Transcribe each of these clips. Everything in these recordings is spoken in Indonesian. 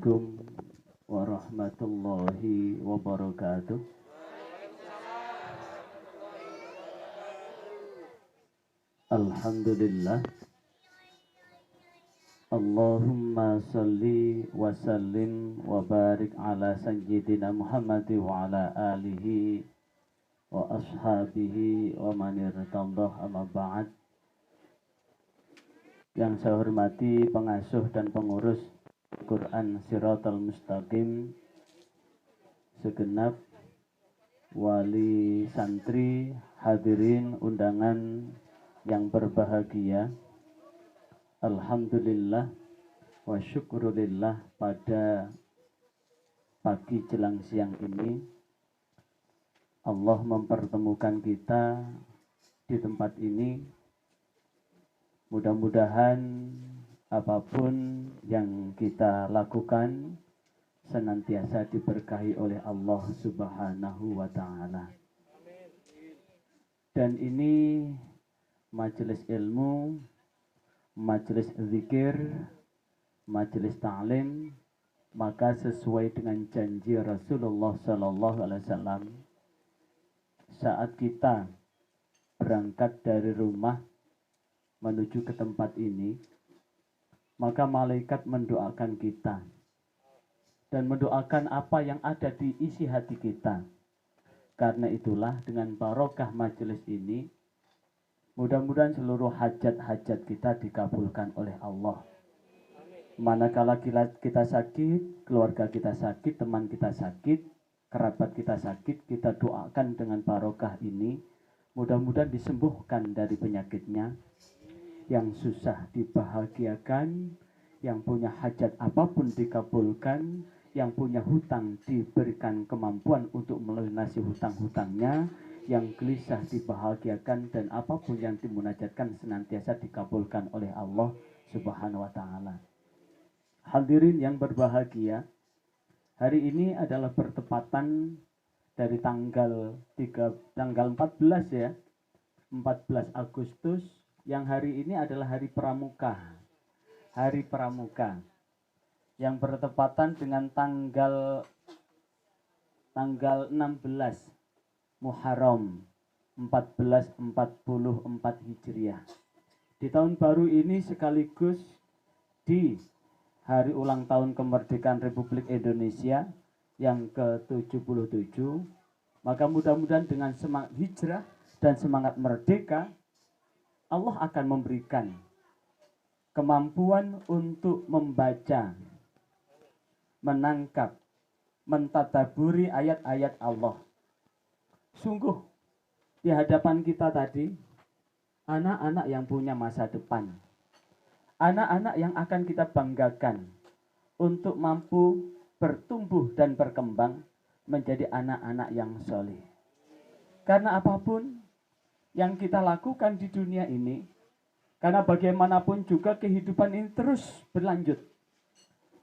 Assalamualaikum warahmatullahi wabarakatuh. Alhamdulillah. Allahumma salli wa sallim wa barik ala sayyidina Muhammad wa ala alihi wa ashabihi wa man irtadah amma ba'd. Yang saya hormati pengasuh dan pengurus Quran Siratal Mustaqim, segenap wali santri, hadirin undangan yang berbahagia. Alhamdulillah wa syukurulillah, pada pagi jelang siang ini Allah mempertemukan kita di tempat ini. Mudah-mudahan apapun yang kita lakukan senantiasa diberkahi oleh Allah Subhanahu wa ta'ala. Dan ini majelis ilmu, majelis zikir, majelis ta'lim, maka sesuai dengan janji Rasulullah sallallahu alaihi wasallam, saat kita berangkat dari rumah menuju ke tempat ini, maka malaikat mendoakan kita dan mendoakan apa yang ada di isi hati kita. Karena itulah dengan barokah majelis ini, mudah-mudahan seluruh hajat-hajat kita dikabulkan oleh Allah. Manakala kita sakit, keluarga kita sakit, teman kita sakit, kerabat kita sakit, kita doakan dengan barokah ini, mudah-mudahan disembuhkan dari penyakitnya. Yang susah dibahagiakan, yang punya hajat apapun dikabulkan, yang punya hutang diberikan kemampuan untuk melunasi hutang-hutangnya, yang gelisah dibahagiakan, dan apapun yang dimunajatkan senantiasa dikabulkan oleh Allah Subhanahu wa ta'ala. Hadirin yang berbahagia, hari ini adalah bertepatan dari tanggal 14 ya, 14 Agustus, yang hari ini adalah hari Pramuka. Hari Pramuka yang bertepatan dengan tanggal 16 Muharram 1444 Hijriah. Di tahun baru ini sekaligus di hari ulang tahun kemerdekaan Republik Indonesia yang ke-77, maka mudah-mudahan dengan semangat hijrah dan semangat merdeka, Allah akan memberikan kemampuan untuk membaca, menangkap, mentadaburi ayat-ayat Allah. Sungguh di hadapan kita tadi anak-anak yang punya masa depan, anak-anak yang akan kita banggakan untuk mampu bertumbuh dan berkembang menjadi anak-anak yang soleh. Karena apapun yang kita lakukan di dunia ini, karena bagaimanapun juga kehidupan ini terus berlanjut.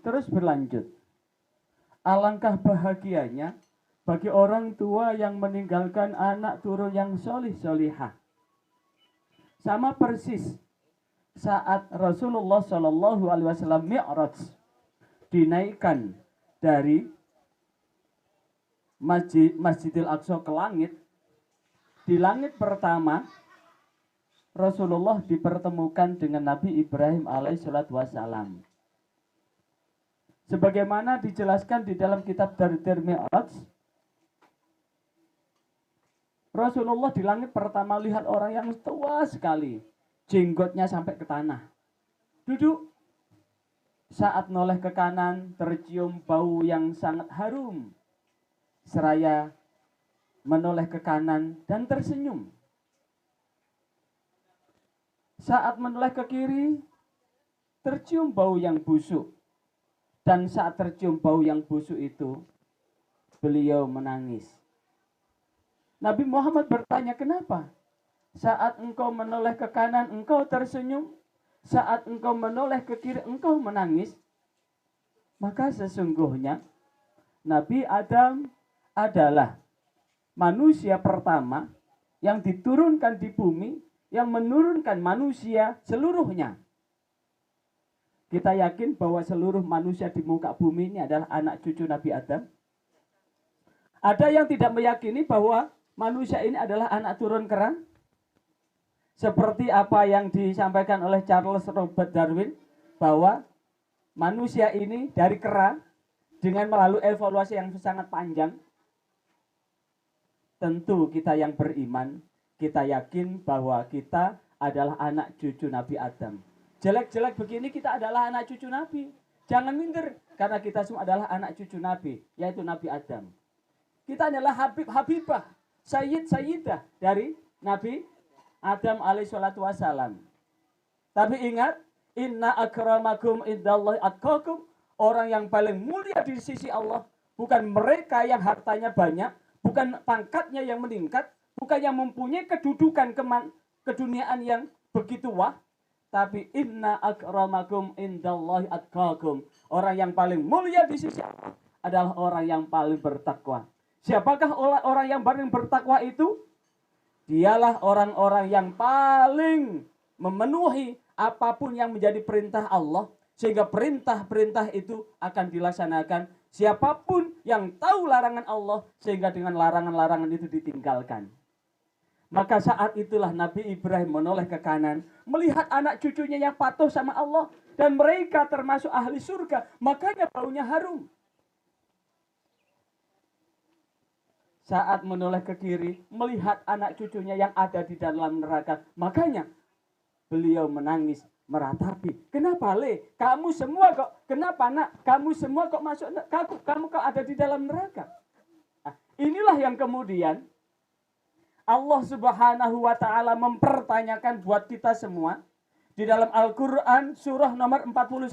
Terus berlanjut. Alangkah bahagianya bagi orang tua yang meninggalkan anak turun yang solih-solihah. Sama persis saat Rasulullah Shallallahu Alaihi Wasallam Mi'raj, dinaikkan dari Masjidil Aqsa ke langit. Di langit pertama, Rasulullah dipertemukan dengan Nabi Ibrahim alaihissalatu wassalam. Sebagaimana dijelaskan di dalam kitab Dardir Mi'raj, Rasulullah di langit pertama lihat orang yang tua sekali, jenggotnya sampai ke tanah. Duduk. Saat noleh ke kanan, tercium bau yang sangat harum. Seraya menoleh ke kanan dan tersenyum. Saat menoleh ke kiri, tercium bau yang busuk. Dan saat tercium bau yang busuk itu, beliau menangis. Nabi Muhammad bertanya, kenapa? Saat engkau menoleh ke kanan, engkau tersenyum. Saat engkau menoleh ke kiri, engkau menangis. Maka sesungguhnya Nabi Adam adalah manusia pertama yang diturunkan di bumi, yang menurunkan manusia seluruhnya. Kita yakin bahwa seluruh manusia di muka bumi ini adalah anak cucu Nabi Adam? Ada yang tidak meyakini bahwa manusia ini adalah anak turun kera? Seperti apa yang disampaikan oleh Charles Robert Darwin, bahwa manusia ini dari kera dengan melalui evolusi yang sangat panjang. Tentu kita yang beriman, kita yakin bahwa kita adalah anak cucu Nabi Adam. Jelek-jelek begini kita adalah anak cucu Nabi. Jangan minder, karena kita semua adalah anak cucu Nabi, yaitu Nabi Adam. Kita adalah Habibah, Sayyidah dari Nabi Adam alaihissalatu wassalam. Tapi ingat, inna akramakum indallahi atqakum. Orang yang paling mulia di sisi Allah bukan mereka yang hartanya banyak, bukan pangkatnya yang meningkat, bukan yang mempunyai kedudukan keduniaan yang begitu wah, tapi inna akramakum indallahi atqakum. Orang yang paling mulia di sisi Allah adalah orang yang paling bertakwa. Siapakah orang yang paling bertakwa itu? Dialah orang-orang yang paling memenuhi apapun yang menjadi perintah Allah, sehingga perintah-perintah itu akan dilaksanakan. Siapapun yang tahu larangan Allah, sehingga dengan larangan-larangan itu ditinggalkan. Maka saat itulah Nabi Ibrahim menoleh ke kanan, melihat anak cucunya yang patuh sama Allah, dan mereka termasuk ahli surga, makanya baunya harum. Saat menoleh ke kiri, melihat anak cucunya yang ada di dalam neraka, makanya beliau menangis, meratapi. Kenapa Le? Kamu semua kok, kenapa nak? Kamu semua kok masuk, kamu kok ada di dalam neraka? Nah, inilah yang kemudian Allah Subhanahu wa ta'ala mempertanyakan buat kita semua di dalam Al-Quran surah nomor 41,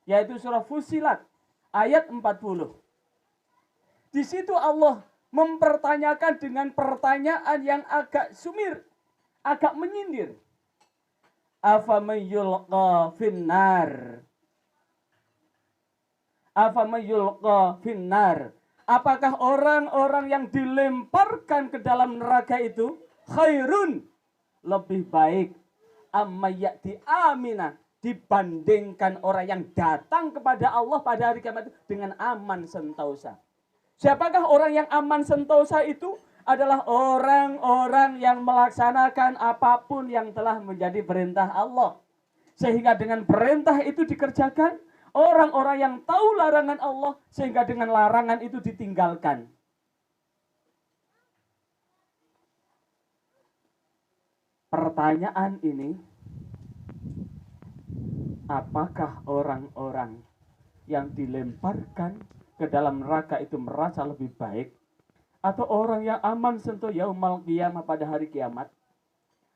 yaitu surah Fussilat ayat 40. Di situ Allah mempertanyakan dengan pertanyaan yang agak sumir, agak menyindir. Afaman yulqa finnar. Afaman yulqa finnar. Apakah orang-orang yang dilemparkan ke dalam neraka itu khairun, lebih baik, amma ya'ti amina, dibandingkan orang yang datang kepada Allah pada hari kiamat dengan aman sentosa. Siapakah orang yang aman sentosa itu? Adalah orang-orang yang melaksanakan apapun yang telah menjadi perintah Allah. Sehingga dengan perintah itu dikerjakan, orang-orang yang tahu larangan Allah, sehingga dengan larangan itu ditinggalkan. Pertanyaan ini, apakah orang-orang yang dilemparkan ke dalam neraka itu merasa lebih baik, atau orang yang aman sentuh yaumal qiyamah pada hari kiamat?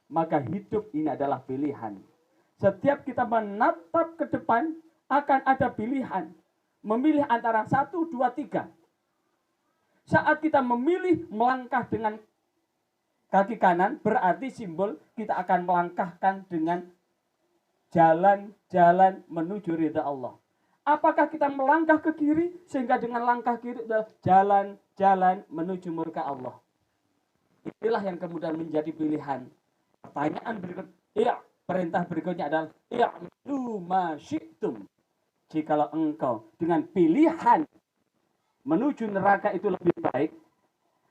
Maka hidup ini adalah pilihan. Setiap kita menatap ke depan, akan ada pilihan. Memilih antara 1, 2, 3. Saat kita memilih melangkah dengan kaki kanan, berarti simbol kita akan melangkahkan dengan jalan-jalan menuju ridha Allah. Apakah kita melangkah ke kiri, sehingga dengan langkah kiri adalah jalan-jalan menuju murka Allah. Inilah yang kemudian menjadi pilihan. Pertanyaan berikutnya, perintah berikutnya adalah i'malu ma syi'tum. Jikalau engkau dengan pilihan menuju neraka itu lebih baik,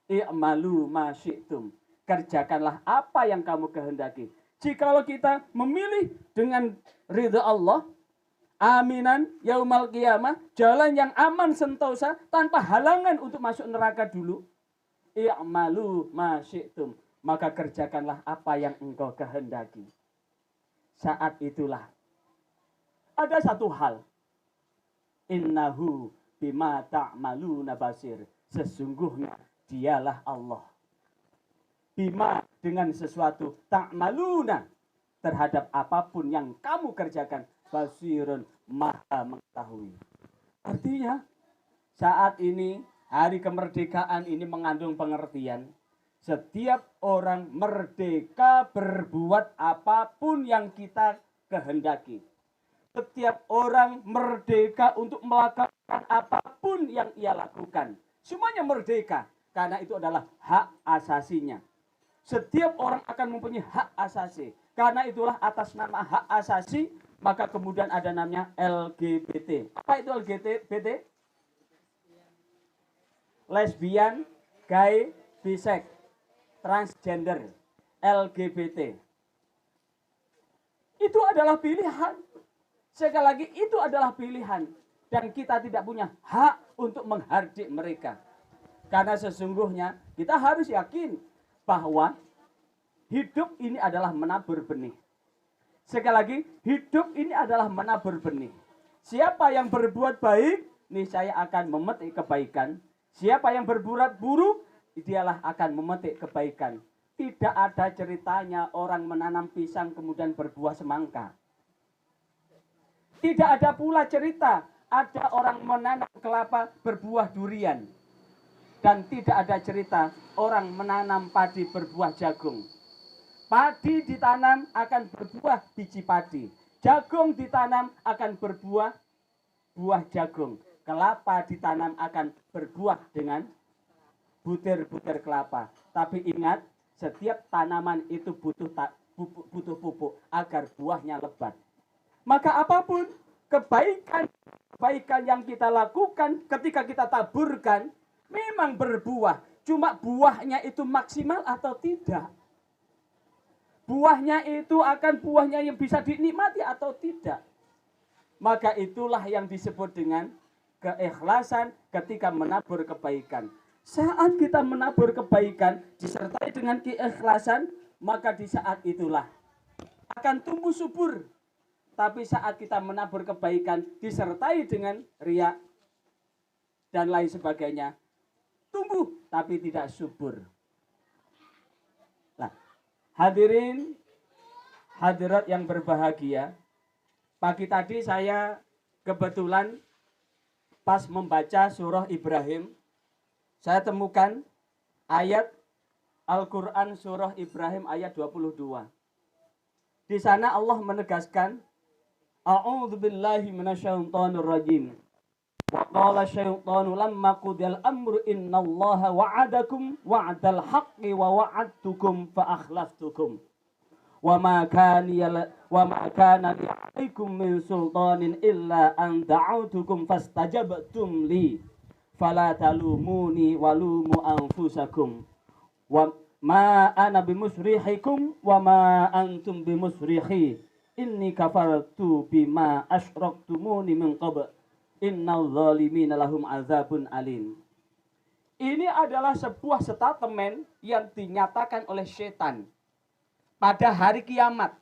i'malu ma syi'tum, kerjakanlah apa yang kamu kehendaki. Jikalau kita memilih dengan ridha Allah, aminan yaumal qiyamah, jalan yang aman sentosa tanpa halangan untuk masuk neraka dulu, i'malu ma syi'tum, maka kerjakanlah apa yang engkau kehendaki. Saat itulah ada satu hal, innahu bima ta'maluna basir, sesungguhnya dialah Allah, bima dengan sesuatu, ta'maluna terhadap apapun yang kamu kerjakan, basirun maha mengetahui. Artinya saat ini hari kemerdekaan ini mengandung pengertian setiap orang merdeka berbuat apapun yang kita kehendaki. Setiap orang merdeka untuk melakukan apapun yang ia lakukan. Semuanya merdeka, karena itu adalah hak asasinya. Setiap orang akan mempunyai hak asasi. Karena itulah atas nama hak asasi, Maka kemudian ada namanya LGBT. Apa itu LGBT? Lesbian, gay, bisex, transgender, LGBT. Itu adalah pilihan. Sekali lagi, itu adalah pilihan. Dan kita tidak punya hak untuk menghardik mereka. Karena sesungguhnya kita harus yakin bahwa hidup ini adalah menabur benih. Sekali lagi, hidup ini adalah menabur benih. Siapa yang berbuat baik, niscaya akan memetik kebaikan. Siapa yang berbuat buruk, dialah akan memetik kebaikan. Tidak ada ceritanya orang menanam pisang kemudian berbuah semangka. Tidak ada pula cerita ada orang menanam kelapa berbuah durian. Dan tidak ada cerita orang menanam padi berbuah jagung. Padi ditanam akan berbuah biji padi. Jagung ditanam akan berbuah buah jagung. Kelapa ditanam akan berbuah dengan butir-butir kelapa. Tapi ingat, setiap tanaman itu butuh pupuk agar buahnya lebat. Maka apapun kebaikan yang kita lakukan ketika kita taburkan, memang berbuah. Cuma buahnya itu maksimal atau tidak. Buahnya itu akan buahnya yang bisa dinikmati atau tidak. Maka itulah yang disebut dengan keikhlasan ketika menabur kebaikan. Saat kita menabur kebaikan disertai dengan keikhlasan, maka di saat itulah akan tumbuh subur. Tapi saat kita menabur kebaikan disertai dengan riya dan lain sebagainya, tumbuh tapi tidak subur. Nah, hadirin, hadirat yang berbahagia, pagi tadi saya kebetulan pas membaca surah Ibrahim, saya temukan ayat Al-Quran surah Ibrahim ayat 22. Di sana Allah menegaskan, A'udzu billahi minasyaitonir rajim. Wa qala syaitanu lamma qudiyal amru innallaha wa'adakum wa'dal haqqi wa wa'adtukum fa akhlaftukum. Wa ma kana li'alaikum min sultanin illa an da'autukum fastajabtum li. Fala talumuni walumu anfusakum. Wa ma ana bimusrihikum wa ma antum bimusrihi. Inni kafartu bima asyraktumuni min qabl. Innal zalimina lahum azabun alim. Ini adalah sebuah statement yang dinyatakan oleh setan pada hari kiamat.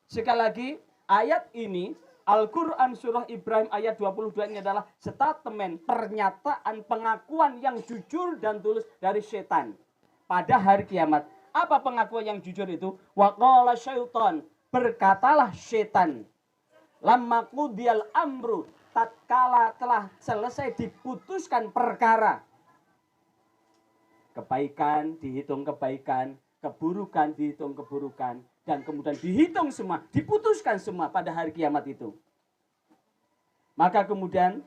Sekali lagi, ayat ini Al-Quran surah Ibrahim ayat 22 ini adalah statement, pernyataan, pengakuan yang jujur dan tulus dari setan pada hari kiamat. Apa pengakuan yang jujur itu? Wa qala syaitan, berkatalah setan, lamma qudiyal amru, tatkala telah selesai diputuskan perkara. Kebaikan dihitung kebaikan, keburukan dihitung keburukan, dan kemudian dihitung semua, diputuskan semua pada hari kiamat itu. Maka kemudian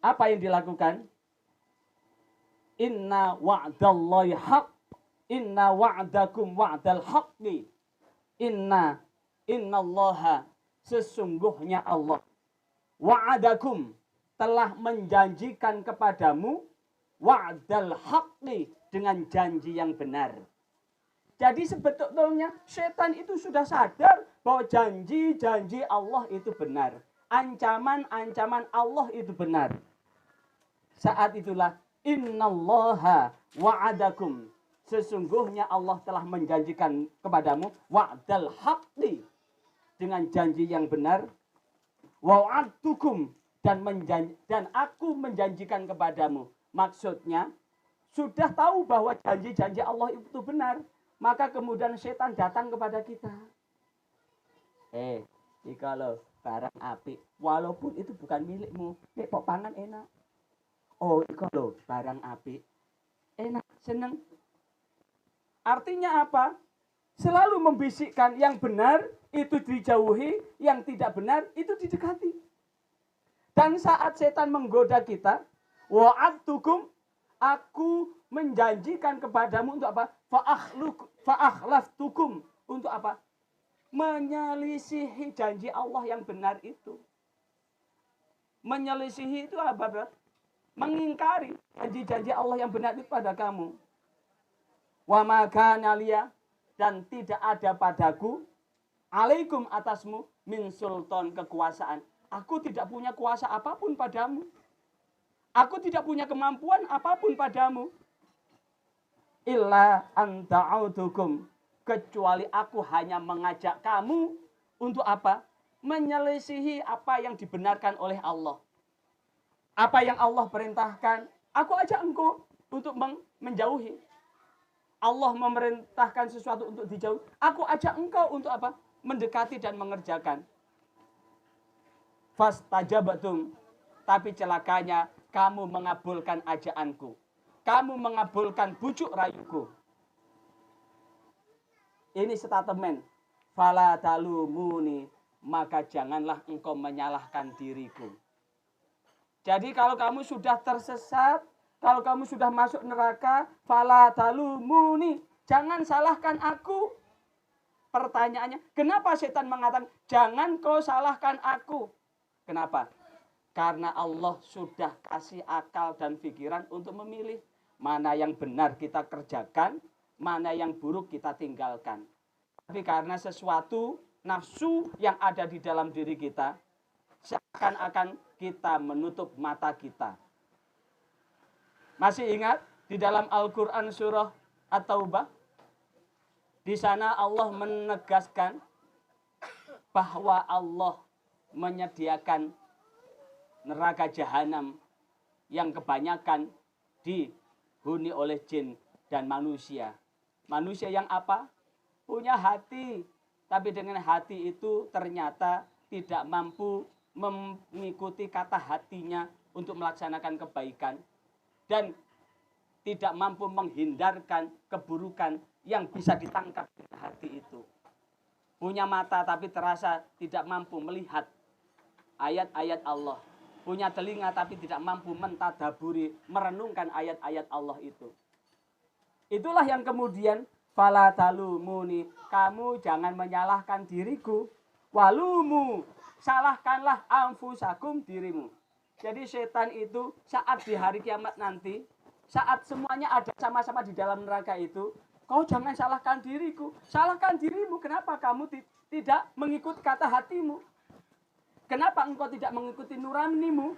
apa yang dilakukan? Inna wa'dallahi haq, inna wa'dakum wa'dal haqqi, innallaha, sesungguhnya Allah, wa'adakum, telah menjanjikan kepadamu, wa'dal haqqi, dengan janji yang benar. Jadi sebetulnya setan itu sudah sadar bahwa janji-janji Allah itu benar. Ancaman-ancaman Allah itu benar. Saat itulah innallaha wa'adakum, sesungguhnya Allah telah menjanjikan kepadamu wa'dal haqqi, dengan janji yang benar. Wa'adtukum, dan aku menjanjikan kepadamu. Maksudnya sudah tahu bahwa janji-janji Allah itu benar, maka kemudian setan datang kepada kita. Kalau barang apik, walaupun itu bukan milikmu, kok pangan enak. Oh, kalau barang apik, enak, seneng. Artinya apa? Selalu membisikkan yang benar itu dijauhi, yang tidak benar itu didekati. Dan saat setan menggoda kita, wa'adtukum, aku menjanjikan kepadamu untuk apa? Fa'akhlaftukum, untuk apa? menyelisihi janji Allah yang benar itu. Menyelisihi itu apa? Mengingkari janji-janji Allah yang benar itu pada kamu. Wa ma kana liya, dan tidak ada padaku alaikum atasmu min sultan, kekuasaan. Aku tidak punya kuasa apapun padamu. Aku tidak punya kemampuan apapun padamu. Illa anta'udukum, kecuali aku hanya mengajak kamu untuk apa? Menyelisihi apa yang dibenarkan oleh Allah. Apa yang Allah perintahkan, aku ajak engkau untuk menjauhi. Allah memerintahkan sesuatu untuk dijauhi, aku ajak engkau untuk apa? Mendekati dan mengerjakan. Fastajabatum, tapi celakanya kamu mengabulkan ajaanku. Kamu mengabulkan bujuk rayuku. Ini statement. Fala talumuni, maka janganlah engkau menyalahkan diriku. Jadi kalau kamu sudah tersesat, kalau kamu sudah masuk neraka, fala talumuni, jangan salahkan aku. Pertanyaannya, kenapa setan mengatakan jangan kau salahkan aku? Kenapa? Karena Allah sudah kasih akal dan pikiran untuk memilih mana yang benar kita kerjakan, mana yang buruk kita tinggalkan. Tapi karena sesuatu nafsu yang ada di dalam diri kita, seakan-akan kita menutup mata kita. Masih ingat di dalam Al-Quran surah At-Taubah? Di sana Allah menegaskan bahwa Allah menyediakan neraka jahanam yang kebanyakan dihuni oleh jin dan manusia. Manusia yang apa? Punya hati, tapi dengan hati itu ternyata tidak mampu mengikuti kata hatinya untuk melaksanakan kebaikan, dan tidak mampu menghindarkan keburukan yang bisa ditangkap di hati itu. Punya mata tapi terasa tidak mampu melihat ayat-ayat Allah. Punya telinga tapi tidak mampu mentadaburi, merenungkan ayat-ayat Allah itu. Itulah yang kemudian fala talumuni, kamu jangan menyalahkan diriku, walumu, salahkanlah anfusakum, dirimu. Jadi setan itu saat di hari kiamat nanti, saat semuanya ada sama-sama di dalam neraka itu, kau jangan salahkan diriku, salahkan dirimu. Kenapa kamu tidak mengikut kata hatimu? Kenapa engkau tidak mengikuti nuranimu?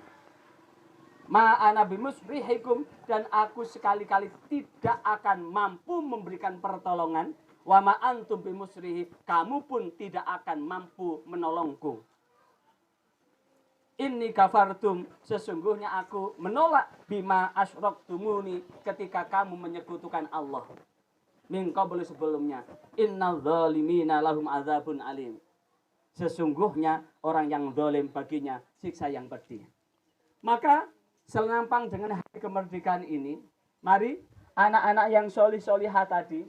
Ma'ana bimusrihikum, dan aku sekali-kali tidak akan mampu memberikan pertolongan. Wa ma'antum bimusrihi, kamu pun tidak akan mampu menolongku. Inni kafartum, sesungguhnya aku menolak bima asyraktumuni, ketika kamu menyekutukan Allah. Min qablu, sebelumnya. Innal zalimina lahum azabun alim. Sesungguhnya orang yang zalim baginya siksa yang pedih. Maka senampang dengan hari kemerdekaan ini, mari anak-anak yang solih-solihah tadi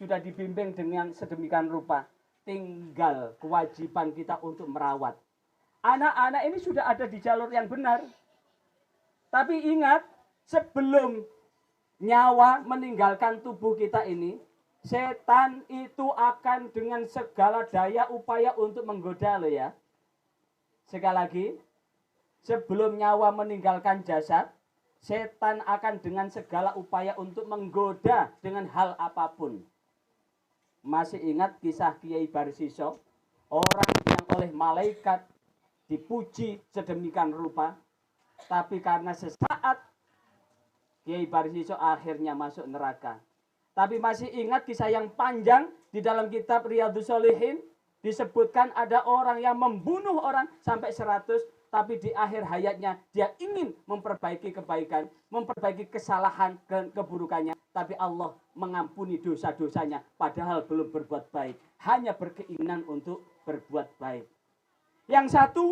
sudah dibimbing dengan sedemikian rupa. Tinggal kewajiban kita untuk merawat. Anak-anak ini sudah ada di jalur yang benar. Tapi ingat, sebelum nyawa meninggalkan tubuh kita ini, setan itu akan dengan segala daya upaya untuk menggoda lo ya. Sekali lagi, sebelum nyawa meninggalkan jasad, setan akan dengan segala upaya untuk menggoda dengan hal apapun. Masih ingat kisah Kiai Barsiso, orang yang oleh malaikat dipuji sedemikian rupa, tapi karena sesaat Kiai Barsiso akhirnya masuk neraka. Tapi masih ingat kisah yang panjang di dalam kitab Riyadhus Shalihin, disebutkan ada orang yang membunuh orang sampai 100, tapi di akhir hayatnya dia ingin memperbaiki kebaikan, memperbaiki kesalahan dan keburukannya, tapi Allah mengampuni dosa-dosanya padahal belum berbuat baik, hanya berkeinginan untuk berbuat baik. Yang satu,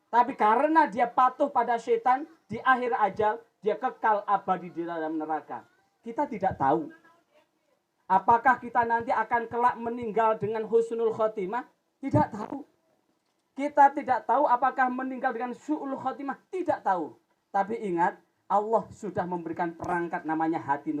tapi karena dia patuh pada setan, di akhir ajal dia kekal abadi di dalam neraka. Kita tidak tahu apakah kita nanti akan kelak meninggal dengan husnul khotimah? Tidak tahu. Kita tidak tahu apakah meninggal dengan su'ul khotimah? Tidak tahu. Tapi ingat, Allah sudah memberikan perangkat namanya hati